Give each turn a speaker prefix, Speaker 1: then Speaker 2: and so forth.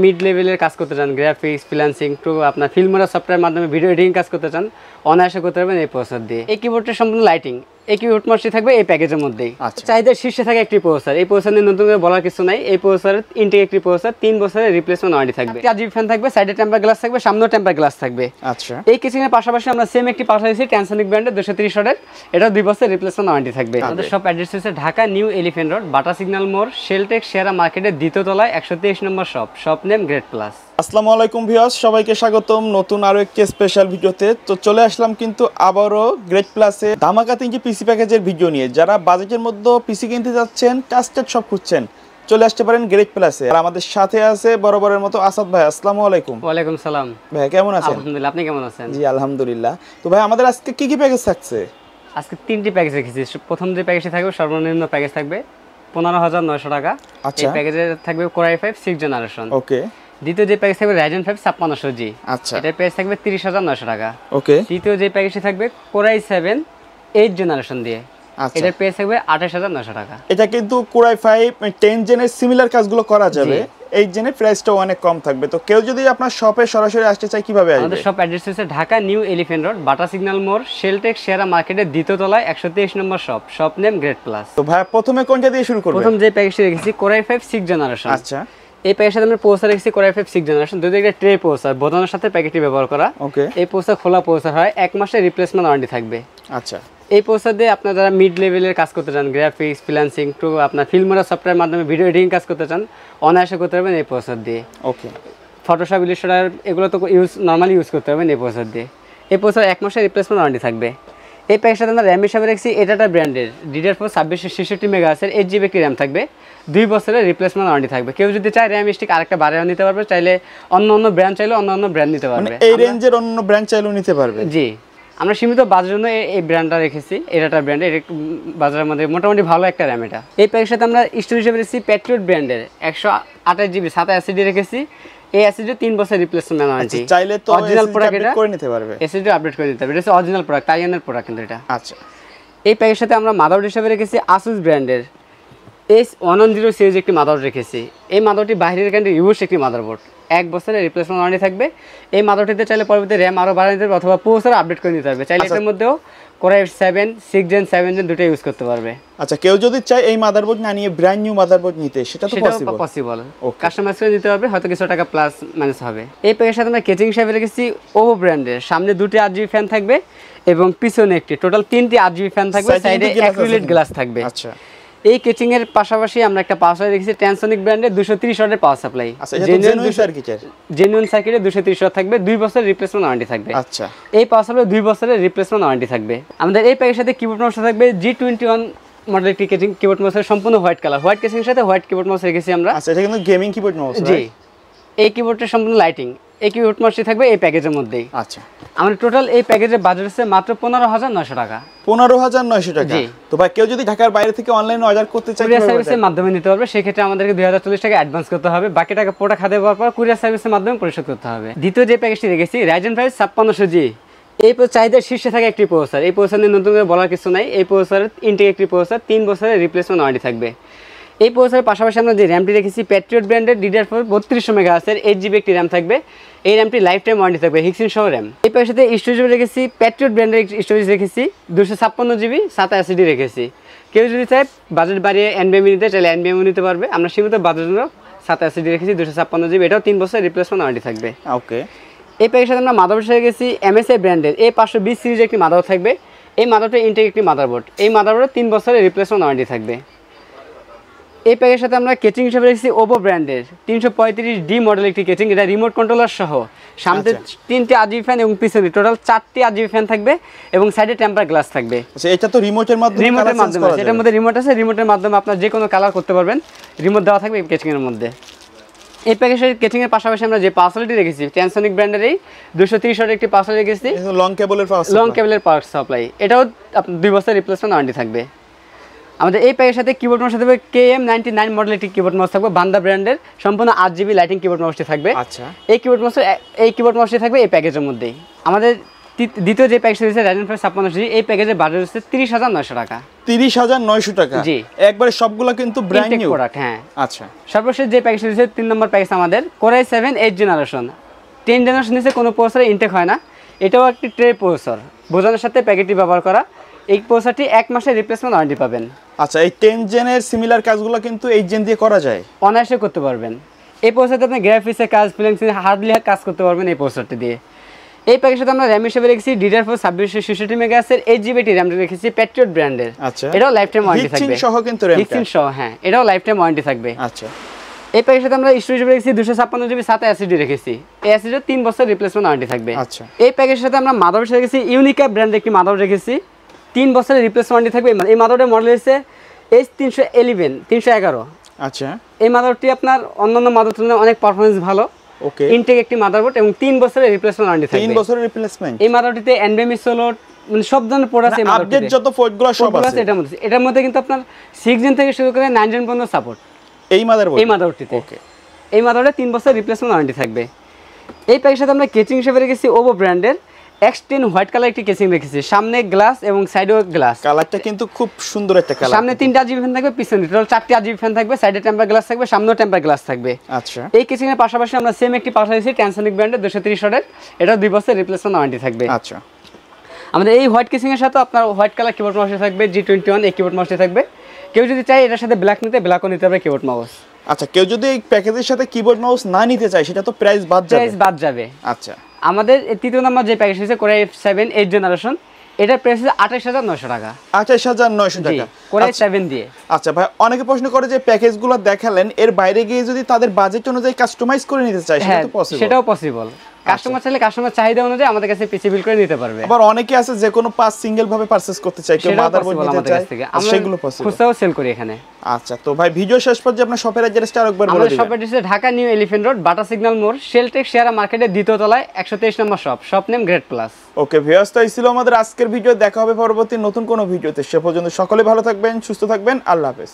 Speaker 1: Mid লেভেলের কাজ করতে চান, গ্রাফিক্স, ফ্রিল্যান্সিং টু আপনার ফিল্মোরা সফটওয়্যার মাধ্যমে ভিডিও এডিটিং কাজ করতে চান, অনায়াসে করতে পারবেন এই প্রসেসর দিয়ে। এই কিবোর্ডের সম্পূর্ণ লাইটিং, এই কিবোর্ড মাসটি থাকবে এই প্যাকেজের মধ্যেই। চাহিদার শীর্ষে থাকে একটি প্রসেসর। এই প্রসেসর নিয়ে নতুন করে বলার কিছু নাই। এই প্রসেসরের ইনটেক একটি প্রসেসর, 3 বছরের রিপ্লেসমেন্ট ওয়ারেন্টি থাকবে। RGB ফ্যান থাকবে, সাইডে টেম্পার গ্লাস থাকবে, সামনেও টেম্পার গ্লাস থাকবে।
Speaker 2: আচ্ছা,
Speaker 1: এই কিচিংয়ের পাশাপাশি আমরা সেম একটি পাশা দিয়েছি ট্যানসনিক ব্র্যান্ডের 230 ওয়াটের, এটাও 2 বছরের রিপ্লেসমেন্ট ওয়ারেন্টি থাকবে। আমাদের সব অ্যাড্রেস হচ্ছে Dhaka new elephant road, Bata signal মোড়, শেলটেক শেয়ারা মার্কেটের দ্বিতীয় তলায় 123 নম্বর শপ নেম গ্রেট প্লাস।
Speaker 2: আসসালামু আলাইকুম ভিউয়ার্স, সবাইকে স্বাগতম নতুন আরো একটি স্পেশাল ভিডিওতে। তো চলে আসলাম কিন্তু আবারও গ্রেট প্লাসে ধামাকা 3টি পিসি প্যাকেজের ভিডিও নিয়ে। যারা বাজেটের মধ্যে পিসি কিনতে যাচ্ছেন, ট্রাস্টেড সব খুঁজছেন, চলে আসতে পারেন গ্রেট প্লাসে। আর আমাদের সাথে আছে বরাবরের মতো আসাদ ভাই। আসসালামু আলাইকুম।
Speaker 1: ওয়ালাইকুম সালাম
Speaker 2: ভাই, কেমন আছেন?
Speaker 1: আলহামদুলিল্লাহ, আপনি কেমন আছেন?
Speaker 2: জি আলহামদুলিল্লাহ। তো ভাই, আমাদের আজকে কি কি প্যাকেজ থাকছে?
Speaker 1: আজকে 3টি প্যাকেজ রেখেছি। প্রথম যে প্যাকেজটি থাকবে, সর্বনিম্ন প্যাকেজ থাকবে 15,900 টাকা। এই প্যাকেজে থাকবে Core i5 6th জেনারেশন।
Speaker 2: ওকে।
Speaker 1: দ্বিতীয় যে প্যাকেজ থাকবে Ryzen 5 5600G।
Speaker 2: আচ্ছা,
Speaker 1: এটার প্রাইস থাকবে 30,900 টাকা।
Speaker 2: ওকে।
Speaker 1: তৃতীয় যে প্যাকেজটি থাকবে Core i7 8th জেনারেশন দিয়ে, এটার প্রাইস থাকবে 28,900 টাকা।
Speaker 2: এটা কিন্তু Core i5 10 জেনের সিমিলার কাজগুলো করা যাবে। এই জেনের প্রাইসটাও অনেক কম থাকবে। তো কেউ যদি আপনার শপে সরাসরি আসতে চায় কিভাবে আসবে?
Speaker 1: আমাদের শপ অ্যাড্রেস হচ্ছে Dhaka new elephant road, Bata signal মোড়, শেলটেক শেয়ারা মার্কেটের দ্বিতীয় তলায় 123 নম্বর শপ নেম গ্রেট প্লাস।
Speaker 2: তো ভাই, প্রথমে কোনটা দিয়ে শুরু করব?
Speaker 1: প্রথম যে প্যাকেজটি রেখেছি Core i5 6th জেনারেশন।
Speaker 2: আচ্ছা,
Speaker 1: এই প্যাকেজের সাথে আমরা প্রসেসর রেখেছি Core i5 6th জেনারেশন। দুটো একটা ট্রে প্রসেসর, বোতামের সাথে প্যাকেটটি ব্যবহার করা।
Speaker 2: ওকে।
Speaker 1: এই প্রসেসর খোলা প্রসেসর হয়, 1 মাসের রিপ্লেসমেন্ট ওয়ারেন্টি থাকবে।
Speaker 2: আচ্ছা।
Speaker 1: এই প্রসেসর দিয়ে আপনারা যারা মিড লেভেলের কাজ করতে চান, গ্রাফিক্স, ফ্রিল্যান্সিং টু আপনার ফিল্মোরা সফটওয়্যার মাধ্যমে ভিডিও এডিটিং কাজ করতে চান, অনায়াসে করতে পারবেন এই প্রসেসর দিয়ে।
Speaker 2: ওকে।
Speaker 1: ফটোশপ, ইলাস্ট্রেটর এগুলো তো নর্মালি ইউজ করতে পারবেন এই প্রসেসর দিয়ে। এই প্রসেসর 1 মাসের রিপ্লেসমেন্ট ওয়ারেন্টি থাকবে। এই প্যাকেজের সাথে আমরা র্যাম হিসাবে রেখেছি এটাটা ব্র্যান্ডের DDR4 2666 মেগাহার্টজের 8GB একটি র্যাম থাকবে, 2 বছরের রিপ্লেসমেন্ট ওয়ারেন্টি থাকবে। কেউ যদি চায় র্যাম স্টিক আরেকটা বাড়াও নিতে পারবে, চাইলে অন্য ব্র্যান্ড চাইলে অন্য ব্র্যান্ড নিতে পারবে।
Speaker 2: এই রেঞ্জের অন্য ব্র্যান্ড চাইলেও নিতে পারবে?
Speaker 1: জি, আমরা সীমিত বাজারের জন্য এই ব্র্যান্ডটা রেখেছি, এটাটা ব্র্যান্ডের বাজারের মধ্যে মোটামুটি ভালো একটা র্যাম এটা। এই প্যাকের সাথে আমরা স্টোরেজ হিসেবে রেখেছি প্যাট্রিয়ট ব্র্যান্ডের 128GB 27 রেখেছি। এই এসএসডি 3 বছর রিপ্লেসমেন্ট ওয়ারেন্টি।
Speaker 2: চাইলে তো
Speaker 1: অরিজিনাল প্রোডাক্ট এটা
Speaker 2: করে নিতে পারবে,
Speaker 1: এসএসডি আপডেট করে দিতে হবে। এটা হচ্ছে অরিজিনাল প্রোডাক্ট, তাইওয়ানের প্রোডাক্ট কিন্তু এটা।
Speaker 2: আচ্ছা।
Speaker 1: এই প্যাকের সাথে আমরা মাদারবোর্ড হিসেবে রেখেছি Asus ব্র্যান্ডের S110 সিরিজ একটি মাদারবোর্ড রেখেছি। এই মাদারবোর্ডটি বাইরের কান্ট্রি ইউএস একটি মাদারবোর্ড, 1 বছরের রিপ্লেসমেন্ট ওয়ারেন্টি থাকবে। এই মাদারবোর্ডটিতে চাইলে পরবর্তী র্যাম আরও বাড়াতে পারবে অথবা প্রসেসর আপডেট করে নিতে পারবে। চাইলে এর মধ্যেও Core i7 6 জেন 7 জেন দুটো ইউজ করতে পারবে।
Speaker 2: আচ্ছা, কেউ যদি চায় এই মাদারবোর্ড না নিয়ে ব্র্যান্ড নিউ মাদারবোর্ড নিতে, সেটা তো
Speaker 1: পসিবল। কাস্টমাইজ করে নিতে পারবে, হয়তো কিছু টাকা প্লাস মাইনাস হবে। এই প্যাকের সাথে আমরা কেচিং হিসাবে রেখেছি OPPO ব্র্যান্ডের। সামনে 2টি RGB ফ্যান থাকবে এবং পিছনে একটি, টোটাল 3টি RGB ফ্যান থাকবে, সাইডে অ্যাক্রিলিক গ্লাস থাকবে।
Speaker 2: আচ্ছা।
Speaker 1: এই কেচিং এর পাশাপাশি আমরা একটা পাওয়ার সাপ্লাই রেখেছি ট্যানসনিক ব্র্যান্ডের 230 ওয়াটের পাওয়ার সাপ্লাই। জেনুইন সার্কিটের 230 ওয়াট থাকবে, 2 বছরের রিপ্লেসমেন্ট ওয়ারেন্টি থাকবে।
Speaker 2: আচ্ছা।
Speaker 1: এই পাওয়ার সাপ্লাই 2 বছরের রিপ্লেসমেন্ট ওয়ারেন্টি থাকবে। আমাদের এই প্যাকের সাথে কিবোর্ড মাউস থাকবে G21 মডেল একটি কেচিং কিবোর্ড মাউসের, সম্পূর্ণ হোয়াইট কালার, হোয়াইট কেচিং এর সাথে হোয়াইট কিবোর্ড মাউস রেখেছি আমরা।
Speaker 2: আচ্ছা, এটা কিন্তু গেমিং কিবোর্ড মাউস।
Speaker 1: জি, এই কিবোর্ডের সম্পূর্ণ লাইটিং, এই কিবোর্ড মাউসটি থাকবে এই প্যাকেজের মধ্যেই।
Speaker 2: আচ্ছা।
Speaker 1: আমাদের টোটাল এই প্যাকেজের বাজেট আছে মাত্র 15,900 টাকা।
Speaker 2: 15,900 টাকা। তো ভাই, কেউ যদি ঢাকার বাইরে থেকে অনলাইনে অর্ডার করতে চায়,
Speaker 1: কুরিয়ার সার্ভিসের মাধ্যমে নিতে পারবে। সেই ক্ষেত্রে আমাদেরকে 2040 টাকা অ্যাডভান্স করতে হবে, বাকি টাকা প্রোডাক্ট হাতে পাওয়ার পর কুরিয়ার সার্ভিসের মাধ্যমে পরিশোধ করতে হবে। দ্বিতীয় যে প্যাকেজটি রেখেছি Ryzen 5 5600G। এই চাহিদার শীর্ষে থাকে একটি প্রসেসর। এই প্রসেসর নিয়ে নতুন করে বলার কিছু নাই। এই প্রসেসরের ইনটেক একটি প্রসেসর, 3 বছরের রিপ্লেসমেন্ট ওয়ারেন্টি থাকবে। এই প্রসেসরের পাশাপাশি আমরা যে র্যামটি রেখেছি প্যাট্রিয়ট ব্র্যান্ডের DDR4 3200 মেগাহার্টজের 8GB একটি র্যাম থাকবে। এই র্যামটি লাইফ টাইম ওয়ারেন্টি থাকবে, হিক্সিন সহ র্যাম। এই প্যাকের সাথে স্টোরেজ রেখেছি প্যাট্রিয়ট ব্র্যান্ডের স্টোরেজ রেখেছি 256GB 27 রেখেছি। কেউ যদি চায় বাজেট বাড়িয়ে NVMe নিতে চাইলে NVMe নিতে পারবে। আমরা সীমিত বাজেটের জন্য 27 রেখেছি 256GB, এটাও 3 বছরের রিপ্লেসমেন্ট ওয়ারেন্টি থাকবে।
Speaker 2: ওকে।
Speaker 1: এই প্যাকের সাথে আমরা মাদারবোর্ড হিসেবে রেখেছি MSI ব্র্যান্ডের A520 সিরিজ একটি মাদারবোর্ড থাকবে। এই মাদারবোর্ডটা ইনটেক একটি মাদারবোর্ড, এই মাদারবোর্ডে 3 বছরের রিপ্লেসমেন্ট ওয়ারেন্টি থাকবে। এই প্যাকের সাথে আমরা কেচিং হিসেবে রেখেছি OPPO ব্র্যান্ডের 335D মডেল একটি কেচিং, এটা রিমোট কন্ট্রোলার সহ। সামনে 3টি RGB ফ্যান এবং পিছনে টোটাল 4টি RGB ফ্যান থাকবে এবং সাইডে টেম্পার গ্লাস থাকবে।
Speaker 2: আচ্ছা, এটা তো রিমোটের মাধ্যমে
Speaker 1: আছে, এটার মধ্যে রিমোট আছে, রিমোটের মাধ্যমে আপনারা যে কোনো কালার করতে পারবেন, রিমোট দেওয়া থাকবে এই কেচিং এর মধ্যে। এই প্যাকেজের কেচিং এর পাশাপাশি আমরা যে পাওয়ারটি রেখেছি ট্যানসনিক ব্র্যান্ডের এই 230 ওয়াটের একটি পাওয়ার রেখেছি,
Speaker 2: লং কেবলের
Speaker 1: পাওয়ার সাপ্লাই। এটাও 2 বছরের রিপ্লেসমেন্ট ওয়ারেন্টি থাকবে। আমাদের এই প্যাকের সাথে কিবোর্ড মাউস থাকবে KM99 মডেল একটি কিবোর্ড মাউস থাকবে, বান্দা ব্র্যান্ডের, সম্পূর্ণ 8GB লাইটিং কিবোর্ড মাউসটি থাকবে।
Speaker 2: আচ্ছা।
Speaker 1: এই কিবোর্ড মাউসটি থাকবে এই প্যাকেজের মধ্যেই। আমাদের দ্বিতীয় যে প্যাকেজটা দিয়েছে রাইজেন 5 5600G, এই প্যাকেজের বাজেট হচ্ছে 30,900 টাকা।
Speaker 2: 30,900 টাকা?
Speaker 1: জি।
Speaker 2: একবারে সবগুলা কিন্তু ব্র্যান্ড নিউ
Speaker 1: প্রোডাক্ট। হ্যাঁ,
Speaker 2: আচ্ছা।
Speaker 1: সর্বশেষ যে প্যাকেজটা দিয়েছে 3 নম্বর প্যাকেজ আমাদের Core i7 8 জেনারেশন। 10 জেনারেশন নিচে কোনো প্রসেসর ইনটেক হয় না, এটাও একটি ট্রে প্রসেসর, বোঝানোর সাথে প্যাকেটটি ব্যবহার করা। এই প্রসেসরটি 1 মাসের রিপ্লেসমেন্ট ওয়ারেন্টি পাবেন।
Speaker 2: আচ্ছা, এই 10 জেনের সিমিলার কাজগুলো কিন্তু 8 জেন দিয়ে করা যায়?
Speaker 1: অনায়াসে করতে পারবেন। এই প্রসেসরতে আপনি গ্রাফিক্সের কাজ, ফ্রিল্যান্সিং, হার্ডলি কাজ করতে পারবেন এই প্রসেসরটি দিয়ে। এই প্যাকেজের সাথে আমরা র্যাম হিসেবে রেখেছি DDR4 2666 মেগাহার্টজের 8GB র্যাম রেখেছি প্যাট্রিয়ট ব্র্যান্ডের।
Speaker 2: আচ্ছা,
Speaker 1: এটাও লাইফ টাইম ওয়ারেন্টি থাকবে।
Speaker 2: হিটসিঙ্ক সহ কিন্তু র‍্যামটা
Speaker 1: হিটসিঙ্ক সহ, হ্যাঁ, এটাও লাইফ টাইম ওয়ারেন্টি থাকবে।
Speaker 2: আচ্ছা।
Speaker 1: এই প্যাকেজের সাথে আমরা স্টোরেজ হিসেবে রেখেছি 256GB 7 এসএসডি রেখেছি। এই এসএসডি 3 বছর রিপ্লেসমেন্ট ওয়ারেন্টি থাকবে।
Speaker 2: আচ্ছা।
Speaker 1: এই প্যাকেজের সাথে আমরা মাদারবোর্ড রেখেছি ইউনিকা ব্র্যান্ডের একটি মাদারবোর্ড রেখেছি, 3 বছরের রিপ্লেসমেন্ট ওয়ারেন্টি থাকবে। এই মাদারবোর্ডের মডেল হচ্ছে H311
Speaker 2: আচ্ছা।
Speaker 1: এই মাদারবোর্ডটি আপনার অন্যান্য মাদারবোর্ডের তুলনায় অনেক পারফরম্যান্স ভালো,
Speaker 2: ওকে।
Speaker 1: ইনটেক একটি মাদারবোর্ড এবং 3 বছরের রিপ্লেসমেন্ট ওয়ারেন্টি থাকবে।
Speaker 2: 3 বছরের রিপ্লেসমেন্ট।
Speaker 1: এই মাদারবোর্ডটিতে NVMe সোলো মানে সব ধরনের প্রোডাক্ট আছে।
Speaker 2: আপডেট যত পোর্টগুলো সব আছে
Speaker 1: এটার মধ্যে কিন্তু আপনার 6 জেন থেকে শুরু করে 9 জেন পর্যন্ত সাপোর্ট
Speaker 2: এই মাদারবোর্ডটিতে।
Speaker 1: ওকে। এই মাদারবোর্ডে 3 বছর রিপ্লেসমেন্ট ওয়ারেন্টি থাকবে। এই প্যাকেজের সাথে আমরা কেচিং হিসেবে রেখেছি ওভো ব্র্যান্ডের X10 হোয়াইট কালার একটি কেচিং রেখেছি, সামনে গ্লাস এবং সাইডেও গ্লাস।
Speaker 2: কালারটা কিন্তু খুব সুন্দর একটা কালার।
Speaker 1: সামনে 3টা RGB ফ্যান থাকবে, পিছনে টোটাল 4টি RGB ফ্যান থাকবে, সাইডে টেম্পার গ্লাস থাকবে, সামনেও টেম্পার গ্লাস থাকবে।
Speaker 2: আচ্ছা।
Speaker 1: এই কেচিং এর পাশাপাশি আমরা সেম একটি পাশাপাশি ট্যানসনিক ব্র্যান্ডের 230 ওয়াটের, এটা 2 বছর রিপ্লেসমেন্ট ওয়ারেন্টি থাকবে।
Speaker 2: আচ্ছা।
Speaker 1: আমাদের এই হোয়াইট কেচিং এর সাথে আপনার হোয়াইট কালার কিবোর্ড মাউস থাকবে, G21 এই কিবোর্ড মাউসটি থাকবে। কেউ যদি চায় এটার সাথে ব্ল্যাক নিতে, ব্ল্যাকও নিতে পারবে কিবোর্ড মাউস।
Speaker 2: আচ্ছা, কেউ যদি এই প্যাকেজের সাথে কিবোর্ড মাউস না নিতে চায় সেটা তো প্রাইস বাদ যাবে। আচ্ছা।
Speaker 1: আমাদের তৃতীয় নাম্বার যে প্যাকেজ হচ্ছে Core i7 8 জেনারেশন, এটার প্রাইস হচ্ছে 28,900 টাকা।
Speaker 2: 28,900 টাকা
Speaker 1: Core i7 দিয়ে।
Speaker 2: আচ্ছা ভাই, অনেকে প্রশ্ন করে যে প্যাকেজগুলো দেখালেন এর বাইরে গিয়ে যদি তাদের বাজেট অনুযায়ী কাস্টমাইজ করে নিতে চায় সেটা তো পসিবল?
Speaker 1: সেটাও পসিবল। কাস্টমার চাইলে কাস্টমার চাহিদা অনুযায়ী আমাদের কাছে পিসি বিল করে নিতে পারবে।
Speaker 2: আবার অনেকে আছে যে কোনো পাস সিঙ্গেল ভাবে পারচেজ করতে চায়, কেউ মাদারবোর্ড নিতে চায়, সেগুলো পসিবল।
Speaker 1: খুচরাও সেল করি এখানে।
Speaker 2: আচ্ছা, তো ভাই ভিডিও শেষ পর্যন্ত আপনার শপের অ্যাড্রেসটা আরেকবার বলে দিবেন।
Speaker 1: আমাদের শপের address Dhaka new elephant road, Bata signal মোড়, শেলটেক শেয়ারা মার্কেটের দ্বিতীয় তলায় 123 নম্বর shop name great plus.
Speaker 2: Okay viewers, তো এই ছিল আমাদের আজকের ভিডিও। দেখা হবে পরবর্তী নতুন কোনো ভিডিওতে। সে পর্যন্ত সকলে ভালো থাকবেন, সুস্থ থাকবেন। আল্লাহ হাফেজ।